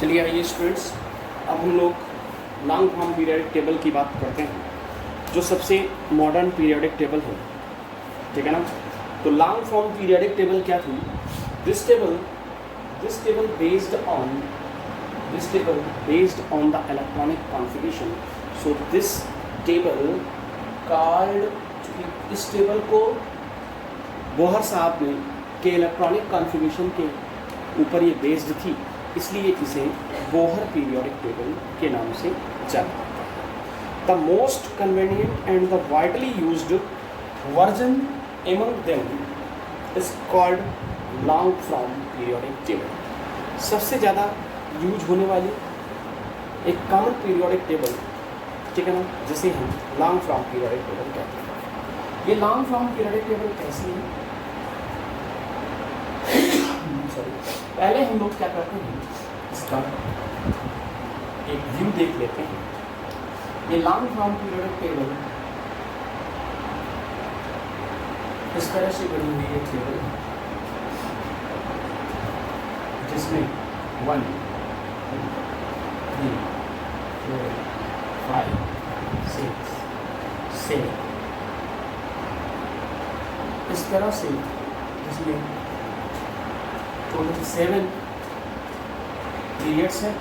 चलिए आइए स्टूडेंट्स, अब हम लोग लॉन्ग फॉर्म पीरियोडिक टेबल की बात करते हैं जो सबसे मॉडर्न पीरियोडिक टेबल है, ठीक है ना। तो लॉन्ग फॉर्म पीरियोडिक टेबल क्या थी? This table based on the electronic configuration. So this table called, इस टेबल को बोहर साहब ने के इलेक्ट्रॉनिक कॉन्फ़िगरेशन के ऊपर ये बेस्ड थी, इसलिए इसे बोहर पीरियोडिक टेबल के नाम से जाना जाता है। The most convenient and the widely used version among them is called long form periodic table. सबसे ज़्यादा यूज होने वाली एक कॉमन पीरियोडिक टेबल, ठीक है ना, जिसे हम लॉन्ग फॉर्म पीरियोडिक टेबल कहते हैं। ये लॉन्ग फॉर्म पीरियोडिक टेबल कैसी है? पहले हम लोग क्या करते हैं, इसका एक व्यू देख लेते हैं। ये लॉन्ग फॉर्म पीरियोडिक टेबल इस तरह से बनी हुई एक टेबल है जिसमें 1 3 4 5 6 7 इस तरह से, जिसमें टोटल 7 पीरियड्स हैं।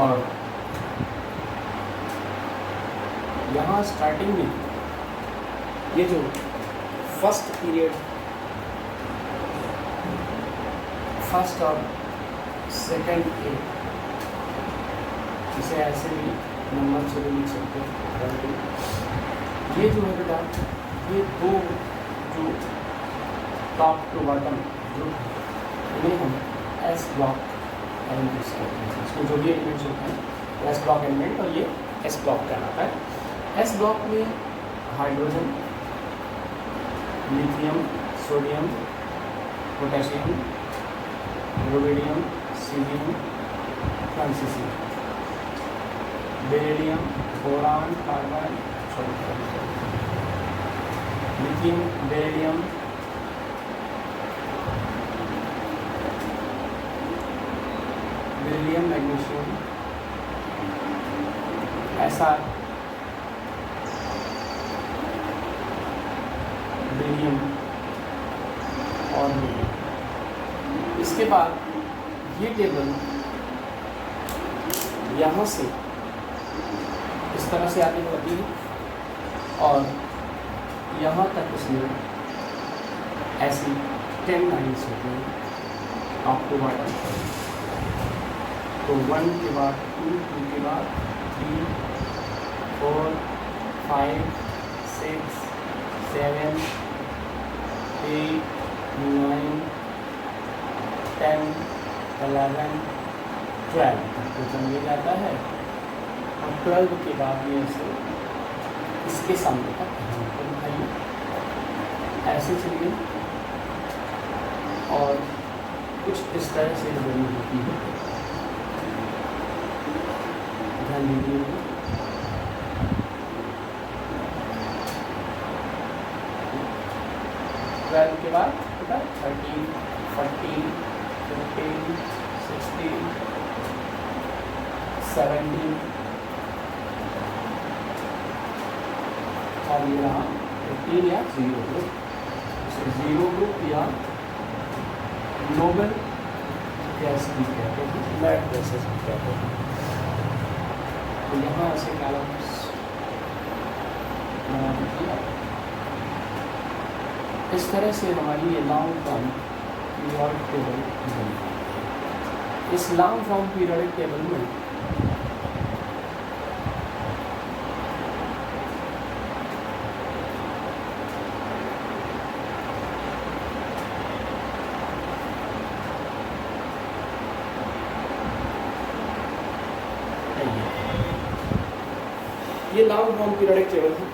और यहाँ स्टार्टिंग में ये जो फर्स्ट पीरियड, फर्स्ट और सेकंड के, इसे ऐसे भी नंबर से भी लिख सकते हैं। ये जो है बेटा, ये दो जो टॉप टू बॉटम जो इन्हें हम एस ब्लॉक एलिमेंट्स कहते हैं। इसमें जो भी एलिमेंट्स होते हैं एस ब्लॉक एलिमेंट, और ये एस ब्लॉक कहलाता है। एस ब्लॉक में hydrogen, lithium, sodium, potassium, rubidium, caesium, francium, beryllium, boron, carbon, lithium, beryllium, beryllium, magnesium, ऐसा बेरिलियम और बेरिलियम। इसके बाद ये टेबल यहाँ से इस तरह से आगे बढ़ती है और यहाँ तक उसमें ऐसी 10 लाइन्स होती हैं आपको बॉटम। तो 1 के बाद 2, 2 के बाद 3, 4, 5, 6, 7, 8, 9, 10, 11, 12 तक तो चल जाता है। और 12 के बाद ये ऐसे इसके सामने तक दिखाइए, ऐसे चलिए, और कुछ इस तरह से बनी होती है। ध्यान दीजिए, 12 के बाद 13, 14, 15, 16, 17 और ये रहा 15 या 0 ग्रुप। इसे 0 ग्रुप या नोबल गैस भी कहते हैं, फ्लैट गैसेस भी कहते हैं। तो यहाँ ऐसे कॉलम्स बना दिया। इस तरह से हमारी ये लॉन्ग फॉर्म पीरियोडिक टेबल बनी। इस लॉन्ग फॉर्म पीरियोडिक टेबल में ये लॉन्ग फॉर्म पीरियोडिक टेबल है।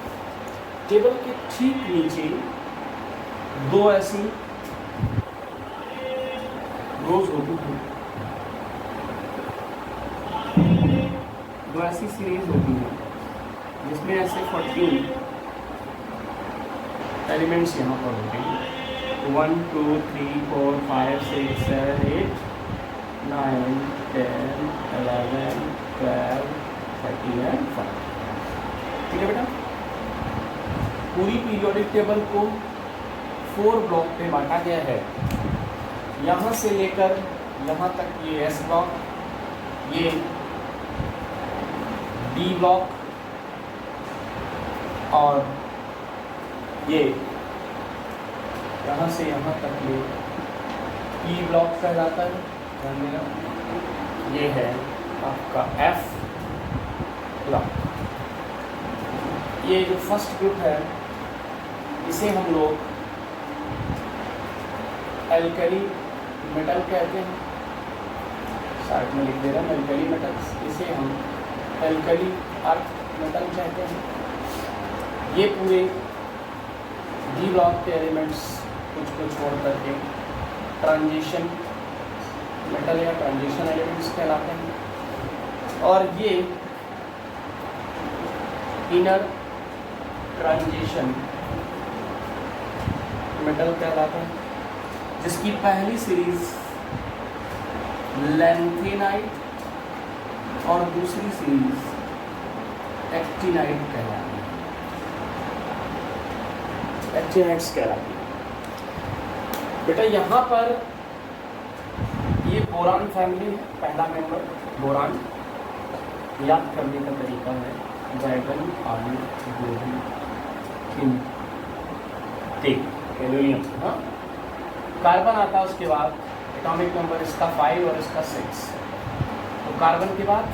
टेबल के ठीक नीचे 2 ऐसी रोज होती हैं, 2 ऐसी सीरीज होती हैं जिसमें ऐसे 14 एलिमेंट्स यहाँ पर होते हैं 1 2 3 4 5 6 7 8 9 10 11 12 13 एंड 5। ठीक है बेटा, पूरी पीरियोडिक टेबल को 4 ब्लॉक पे बांटा गया है। यहाँ से लेकर यहाँ तक ये एस ब्लॉक, ये डी ब्लॉक और ये यहाँ से यहाँ तक ये ई ब्लॉक कहलाता है। ध्यान देना, ये है आपका एफ ब्लॉक। ये जो फर्स्ट ग्रुप है इसे हम लोग एल्कली मेटल कहते हैं, साइड में लिख दे रहा हूँ एल्कली मेटल्स, इसे हम एल्कली अर्थ मेटल कहते हैं। ये पूरे डी ब्लॉक के एलिमेंट्स कुछ को छोड़ करके ट्रांजिशन मेटल या ट्रांजिशन एलिमेंट्स कहलाते हैं, और ये इनर ट्रांजिशन मेटल कहलाता है, जिसकी पहली सीरीज लैंथेनाइट और दूसरी सीरीज एक्टिनाइट कहलाती है। एक्टिनाइट्स कहलाती है। बेटा यहाँ पर ये बोरान फैमिली है, पहला मेंबर बोरान। याद करने का तरीका है ड्रैगन, आलू, गोभी, एल्यूमिनियम। हाँ, कार्बन आता है उसके बाद, एटॉमिक नंबर इसका 5 और इसका 6। तो कार्बन के बाद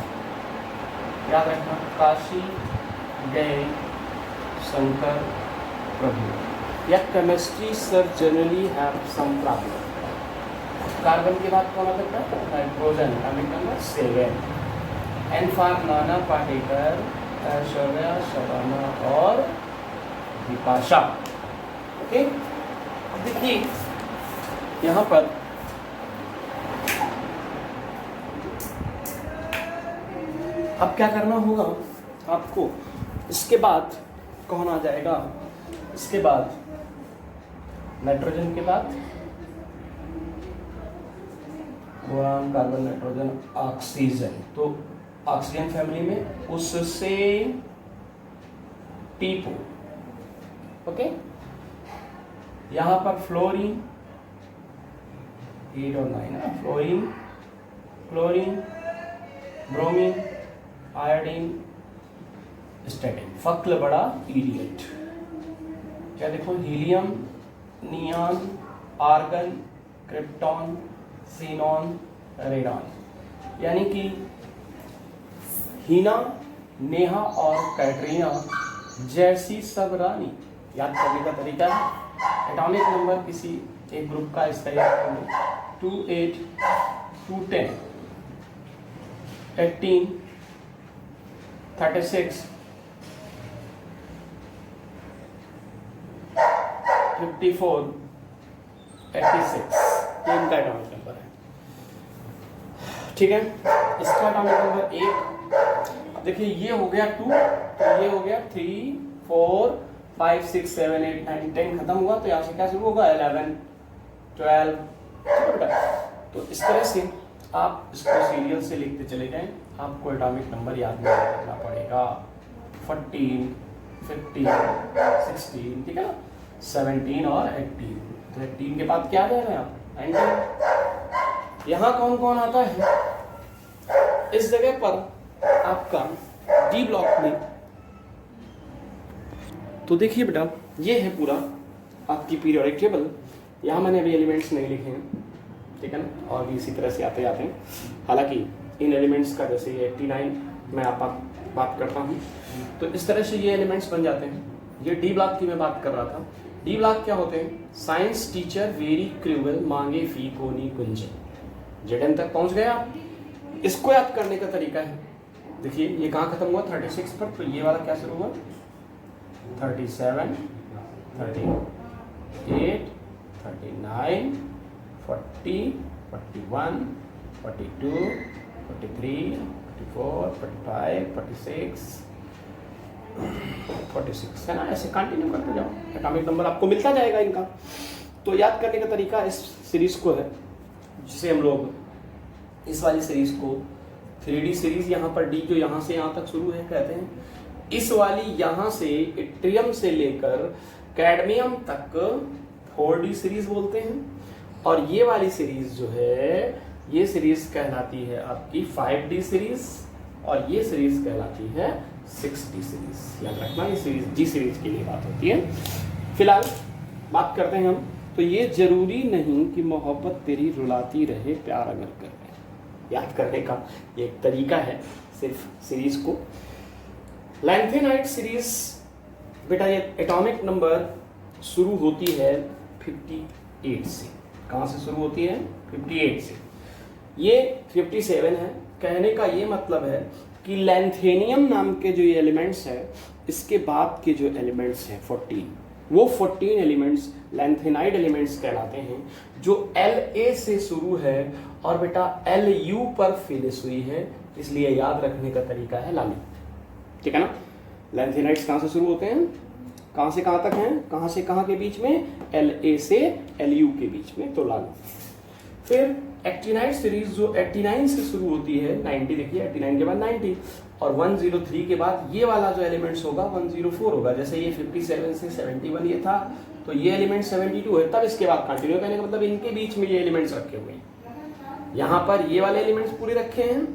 याद रखना काशी गए शंकर प्रभु, या chemistry sir generally have some problem. Carbon के बाद कौन आता है? Nitrogen, atomic number 7। N for Nana Patekar, Aishwarya, Shabana और विपाशा। ओके, अब देखिए यहाँ पर अब क्या करना होगा आपको, इसके बाद कौन आ जाएगा? इसके बाद नाइट्रोजन के बाद बोरान, कार्बन, नाइट्रोजन, ऑक्सीजन। तो ऑक्सीजन फैमिली में उससे टीपो। ओके, यहाँ पर फ्लोरीन 8 और 9, fluorine, chlorine, bromine, iodine, astatine. फक्ल बड़ा इडियट। क्या देखो, helium, neon, argon, krypton, xenon, radon. यानी कि हीना, नेहा और कैटरीना जैसी सब रानी। याद करने का तरीका है, एटॉमिक नंबर किसी एक ग्रुप का इसका याद कर लो, 2 8 2 10 18 36 54 86। ये इनका एटॉमिक नंबर है। ठीक है, इसका एटॉमिक नंबर 1। देखिए ये हो गया 2, तो ये हो गया 3 4 5 6 7 8 9 10 खत्म हुआ। तो यहाँ से क्या शुरू होगा? 11 12। ठीक है बेटा, तो इस तरह से आप इसको सीरियल से लिखते चले जाएं। आपको एटॉमिक नंबर याद नहीं रखना पड़ेगा। 14 15 16, ठीक है ना, 17 और 18। तो 18 के बाद क्या आ जाएगा? यहाँ 19। यहाँ कौन कौन आता है? इस जगह पर आपका डी ब्लॉक में, तो देखिए बेटा ये है पूरा आपकी पीरियोडिक टेबल। यहाँ मैंने अभी एलिमेंट्स नहीं लिखे हैं, ठीक है ना, और भी इसी तरह से आते जाते हैं। हालांकि इन एलिमेंट्स का जैसे ये 89 मैं आप बात करता हूँ, तो इस तरह से ये एलिमेंट्स बन जाते हैं। ये डी ब्लॉक की मैं बात कर रहा था। डी ब्लॉक क्या होते हैं? साइंस टीचर वेरी क्रूअल, मांगे फी कोनी कुंज। जेडन तक पहुँच गए आप। इसको याद करने का तरीका है, देखिए ये कहाँ खत्म हुआ? 36 पर। तो ये वाला क्या शुरू हुआ? 37 38 39 40 41 42 43 44 45 46 46 है ना, ऐसे कंटिन्यू करते जाओ, एटॉमिक नंबर आपको मिलता जाएगा इनका। तो याद करने का तरीका इस सीरीज को है, जिसे हम लोग इस वाली सीरीज को 3D सीरीज, यहाँ पर डी जो यहाँ से यहाँ तक शुरू है कहते हैं, इस वाली यहाँ से इट्रियम से लेकर कैडमियम तक 4D सीरीज बोलते हैं, और ये वाली सीरीज जो है ये सीरीज कहलाती है आपकी 5D सीरीज, और ये सीरीज कहलाती है 6D सीरीज। याद रखना ये सीरीज जी सीरीज के लिए बात होती है। फिलहाल बात करते हैं हम, तो ये जरूरी नहीं कि मोहब्बत तेरी रुलाती रहे प्यार अगर कर रहे, याद करने का ये एक तरीका है सिर्फ सीरीज को। लैंथेनाइट सीरीज बेटा ये एटॉमिक नंबर शुरू होती है 58 से। कहाँ से शुरू होती है? 58 से। ये 57 है। कहने का ये मतलब है कि लैंथेनियम नाम के जो ये एलिमेंट्स है, इसके बाद के जो एलिमेंट्स हैं 14, वो 14 एलिमेंट्स लैंथेनाइड एलिमेंट्स कहलाते हैं, जो La से शुरू है और बेटा Lu पर फिनिश हुई है, इसलिए याद रखने का तरीका है लाली। ठीक है ना? लैंथेनाइड्स कहाँ से शुरू होते हैं, कहाँ से कहाँ तक हैं, कहाँ से कहाँ के बीच में, La से Lu के बीच में, तो लाली। फिर एक्टिनाइड सीरीज जो 89 से शुरू होती है, 90 देखिए, 89 के बाद 90, और 103 के बाद ये वाला जो एलिमेंट्स होगा 104 होगा। जैसे ये 57 से 71 ये था, तो ये एलिमेंट 72 है, तब इसके बाद कंटिन्यू करने का मतलब इनके बीच में ये एलिमेंट्स रखे हुए हैं। यहाँ पर ये वाले एलिमेंट्स पूरे रखे हैं,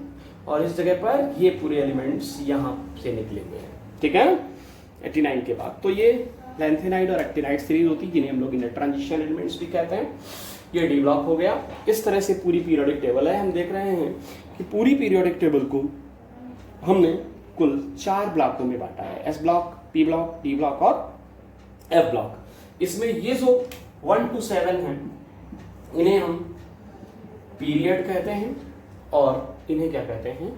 और इस जगह पर ये पूरे एलिमेंट्स यहाँ से निकले हुए हैं। ठीक है, 89 के बाद तो ये लैंथेनाइड और एक्टिनाइड सीरीज होती है, जिन्हें हम लोग इनर ट्रांजिशन एलिमेंट्स भी कहते हैं। ये डी ब्लॉक हो गया। इस तरह से पूरी पीरियोडिक टेबल है। हम देख रहे हैं कि पूरी पीरियोडिक टेबल को हमने कुल 4 ब्लॉकों में बांटा है, S block, P block, D block और एफ ब्लॉक। इसमें ये जो 1 to 7 हैं, इन्हें हम पीरियड कहते हैं, और इन्हें क्या कहते हैं,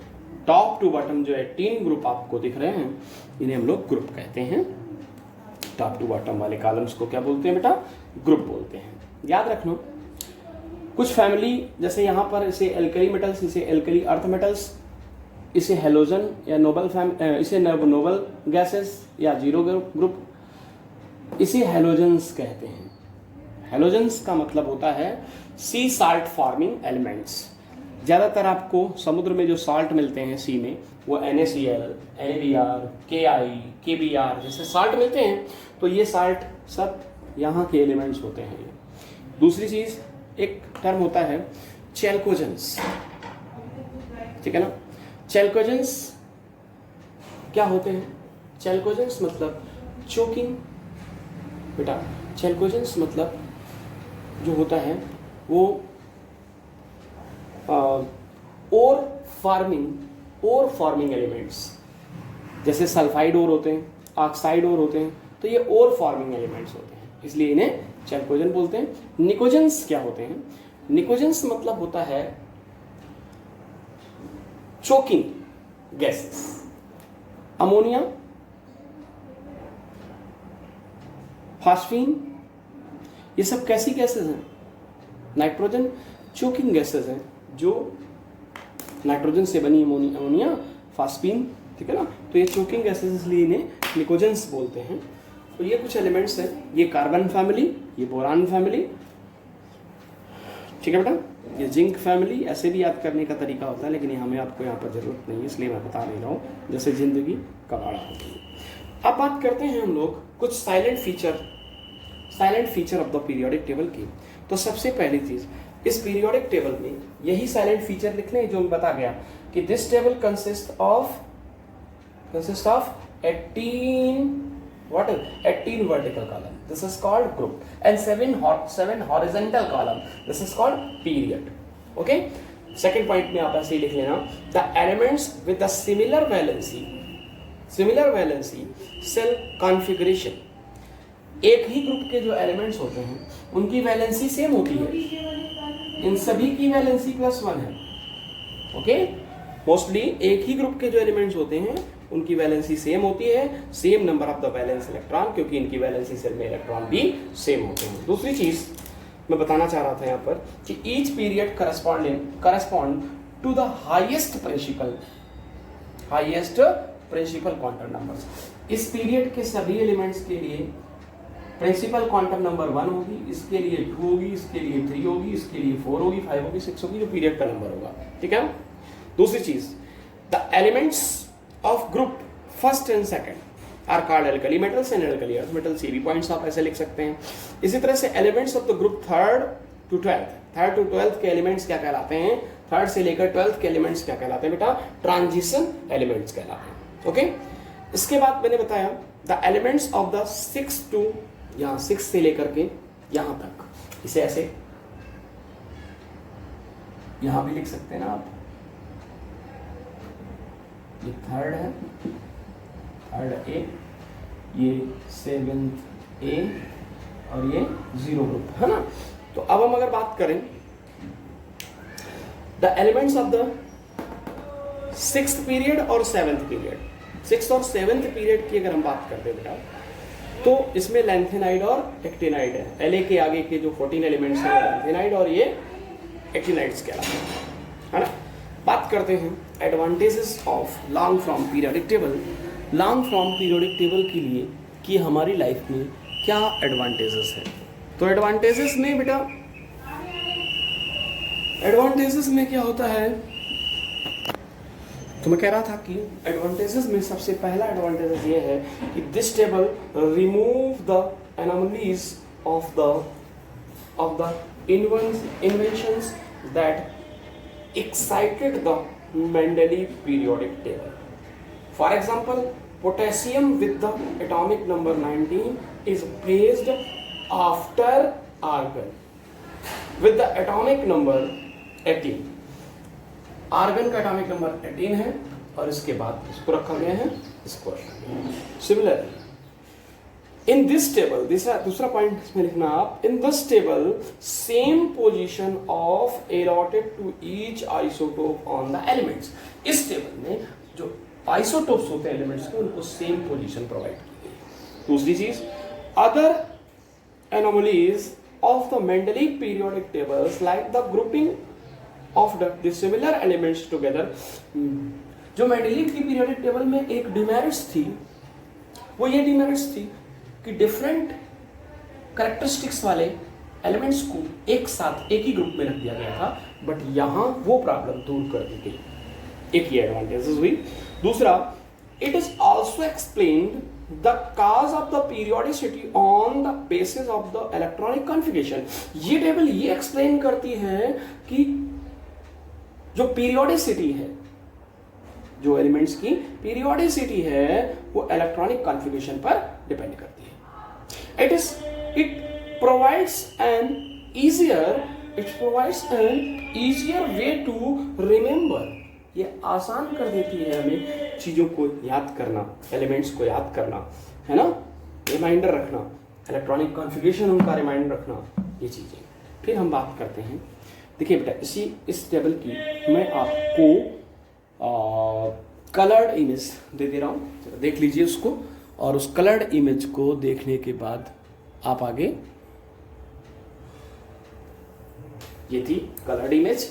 टॉप टू बॉटम जो है 3 ग्रुप आपको दिख रहे हैं, इन्हें हम लोग ग्रुप कहते हैं। टॉप टू बॉटम वाले कॉलम्स को क्या बोलते हैं बेटा? ग्रुप बोलते हैं। याद रखना, कुछ फैमिली जैसे यहाँ पर इसे एल्कली मेटल्स, इसे एल्कली अर्थ मेटल्स, इसे हेलोजन या इसे नोबल गैसेस या जीरो ग्रुप, इसे हेलोजन्स कहते हैं। हेलोजन्स का मतलब होता है सी साल्ट फॉर्मिंग एलिमेंट्स। ज़्यादातर आपको समुद्र में जो साल्ट मिलते हैं सी में, वो NaCl, NaBr, Ki, KBr जैसे साल्ट मिलते हैं, तो ये साल्ट सब यहाँ के एलिमेंट्स होते हैं। दूसरी चीज़, एक टर्म होता है चैल्कोजेंस। ठीक है ना? चैल्कोजेंस क्या होते हैं? चैल्कोजेंस मतलब चोकिंग बेटा। चैल्कोजेंस मतलब जो होता है वो ओर फॉर्मिंग एलिमेंट्स, जैसे सल्फाइड ओर होते हैं, ऑक्साइड ओर होते हैं, तो ये ओर फॉर्मिंग एलिमेंट्स होते हैं, इसलिए इन्हें चैल्कोजन बोलते हैं। निकोजेंस क्या होते हैं? निकोजेंस मतलब होता है चोकिंग गैसेस। अमोनिया, फास्फीन, ये सब कैसी गैसेस हैं? नाइट्रोजन चोकिंग गैसेस हैं, जो नाइट्रोजन से बनी अमोनिया, फास्फीन। ठीक है ना? तो ये चोकिंग गैसेस, इसलिए इन्हें निकोजेंस बोलते हैं। तो ये कुछ एलिमेंट्स हैं, ये कार्बन फैमिली, ये बोरान फैमिली। ठीक है बेटा? ये जिंक फैमिली। ऐसे भी याद करने का तरीका होता है, लेकिन हमें आपको यहाँ पर ज़रूरत नहीं है, इसलिए मैं बता नहीं रहा हूँ, जैसे जिंदगी कबाड़ा होती है। अब बात करते हैं हम लोग कुछ silent feature of the periodic table की। तो सबसे पहली चीज़, इस पीरियोडिक टेबल में यही साइलेंट फीचर लिखने जो मैं बता गया कि this table consist of 18 vertical column. This is called group, and 7 horizontal column. This is called period. Okay. Second point में आप ऐसे ही लिख लेना, the elements with the similar valency cell configuration. एक ही ग्रुप के जो एलिमेंट्स होते हैं उनकी वैलेंसी सेम होती है, इन सभी की वैलेंसी +1 है। ओके, मोस्टली एक ही ग्रुप के जो एलिमेंट्स होते हैं उनकी वैलेंसी सेम होती है, same number of the valence electron, क्योंकि इनकी वैलेंसी सेल में इलेक्ट्रॉन भी सेम होते हैं। दूसरी चीज मैं बताना चाह रहा था यहाँ पर कि each period correspond to the highest principal quantum numbers. इस पीरियड के सभी एलिमेंट्स के लिए प्रिंसिपल क्वांटम नंबर 1 होगी, इसके लिए 2 होगी, इसके लिए 3 होगी, इसके लिए 4 होगी, 5 होगी, 6 होगी, जो पीरियड का नंबर होगा। ठीक है। दूसरी चीज, the elements of group first and second are called alkali metals and alkali earth metals. ये भी पॉइंट्स आप ऐसे लिख सकते हैं। इसी तरह से elements of the group third to twelfth के एलिमेंट्स क्या कहलाते हैं? थर्ड से लेकर 12th के एलिमेंट्स क्या कहलाते हैं बेटा? ट्रांजिशन एलिमेंट्स कहलाते हैं। ओके। इसके बाद मैंने बताया the elements of the 6 to, यहाँ 6 से लेकर के यहां तक, इसे ऐसे यहां भी लिख सकते हैं ना आप। ये थर्ड है, थर्ड ए, ये 7th ए और ये 0 ग्रुप है ना। तो अब हम अगर बात करें the elements of the 6th period और 7th पीरियड, 6th और 7th पीरियड की अगर हम बात करते हैं बेटा, तो इसमें लैंथेनाइड और एक्टिनाइड है। एलए के आगे के जो 14 एलिमेंट्स हैं लैंथेनाइड और ये एक्टिनाइड्स कहलाते हैं, है ना। बात करते हैं advantages of long from periodic table. Long from periodic table के लिए कि हमारी लाइफ में क्या एडवांटेजेस है। तो एडवांटेजेस में बेटा, एडवांटेजेस में क्या होता है, तो मैं कह रहा था कि एडवांटेजेस में सबसे पहला एडवांटेज ये है कि this table remove the anomalies of the inventions that excited the Mendeleev periodic table. For example, potassium with the atomic number 19 is placed after argon with the atomic number 18। Argon का atomic number 18 है और इसके बाद इसको रखा गया है, इसको सिमिलरली इन दिस टेबल, दूसरा पॉइंट इसमें लिखना आप, in this table same position of allotted to each isotope on the elements. इस टेबल में जो आइसोटोप्स होते हैं एलिमेंट्स के, उनको सेम पोजीशन प्रोवाइड की गई। दूसरी चीज, other anomalies of the Mendeleev periodic tables like the grouping of the similar elements together. जो मेंडलीव की पीरियोडिक टेबल में एक डिमेरिट्स थी, वो ये डिमेरिट्स थी कि डिफरेंट कैरेक्टरिस्टिक्स वाले एलिमेंट्स को एक साथ एक ही ग्रुप में रख दिया गया था, बट यहां वो प्रॉब्लम दूर कर दी गई। एक ये एडवांटेजेस हुई। दूसरा, it is also explained the cause of the periodicity on the basis of the electronic configuration. ये टेबल ये एक्सप्लेन करती है कि जो पीरियोडिसिटी है, जो एलिमेंट्स की पीरियोडिसिटी है, वो इलेक्ट्रॉनिक कॉन्फ़िगरेशन पर डिपेंड करती है। It provides an easier way to remember. ये आसान कर देती है हमें चीज़ों को याद करना, एलिमेंट्स को याद करना, है ना, रिमाइंडर रखना, इलेक्ट्रॉनिक कॉन्फ़िगरेशन उनका रिमाइंडर रखना, ये चीज़ें। फिर हम बात करते हैं, देखिए बेटा, इस टेबल की मैं आपको कलर्ड इमेज दे दे रहा हूँ, देख लीजिए उसको, और उस कलर्ड इमेज को देखने के बाद आप आगे, ये थी कलर्ड इमेज।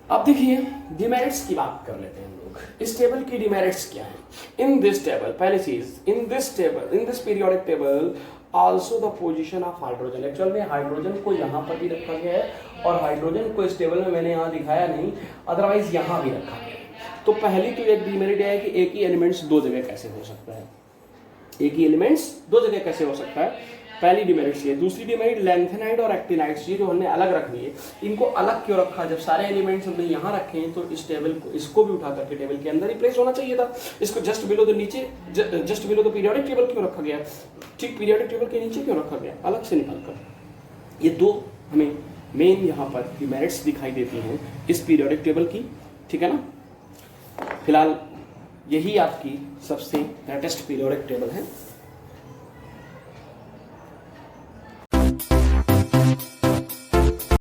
अब देखिए डिमेरिट्स की बात कर लेते हैं हम लोग। इस टेबल की डिमेरिट्स क्या है? इन दिस टेबल, पहली चीज, in this periodic table also the position of hydrogen. Actual में हाइड्रोजन को यहाँ पर भी रखा गया है और हाइड्रोजन को इस टेबल में मैंने यहाँ दिखाया नहीं, अदरवाइज यहाँ भी रखा गया है। तो पहली तो एक डिमेरिट है कि एक ही एलिमेंट्स दो जगह कैसे हो सकता है, एक ही एलिमेंट्स दो जगह कैसे हो सकता है, पहली डिमेरिट ये। दूसरी डिमेरिट लैंथेनाइड और एक्टिनाइड्स, ये जो हमने अलग रख लिए, इनको अलग क्यों रखा? जब सारे एलिमेंट्स हमने यहाँ रखे हैं तो इस टेबल को, इसको भी उठा करके टेबल के अंदर ही प्लेस होना चाहिए था। इसको जस्ट बिलो द नीचे, just below the periodic table क्यों रखा गया? ठीक पीरियोडिक टेबल के नीचे क्यों रखा गया, अलग से निकाल कर? ये दो हमें मेन यहाँ पर डिमेरिट्स दिखाई देती हैं इस पीरियोडिक टेबल की, ठीक है ना। फिलहाल यही आपकी सबसे लेटेस्ट पीरियोडिक टेबल है।